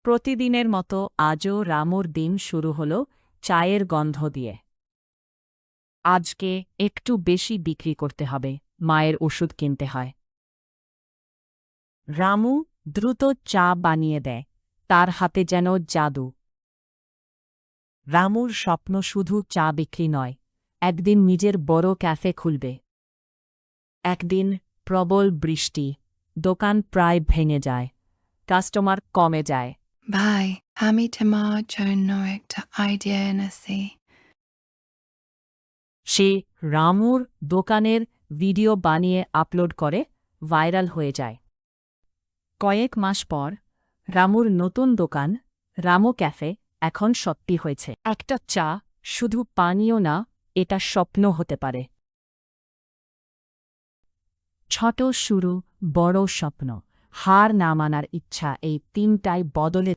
প্রতিদিনের মতো আজও রামুর দিন শুরু হল চায়ের গন্ধ দিয়ে। আজকে একটু বেশি বিক্রি করতে হবে, মায়ের ওষুধ কিনতে হয়। রামু দ্রুত চা বানিয়ে দেয়, তার হাতে যেন জাদু। রামুর স্বপ্ন শুধু চা বিক্রি নয়, একদিন নিজের বড় ক্যাফে খুলবে। একদিন প্রবল বৃষ্টি, দোকান প্রায় ভেঙে যায়, কাস্টমার কমে যায়। ভাই, আমি তোমার জন্য একটা আইডিয়া এনেছি। সে রামুর দোকানের ভিডিও বানিয়ে আপলোড করে, ভাইরাল হয়ে যায়। কয়েক মাস পর রামুর নতুন দোকান রামু ক্যাফে এখন সত্যি হয়েছে। একটা চা শুধু পানীয় না, এটা স্বপ্ন হতে পারে। ছোট শুরু, বড় স্বপ্ন, হার না মানার ইচ্ছা, এই তিনটাই বদলে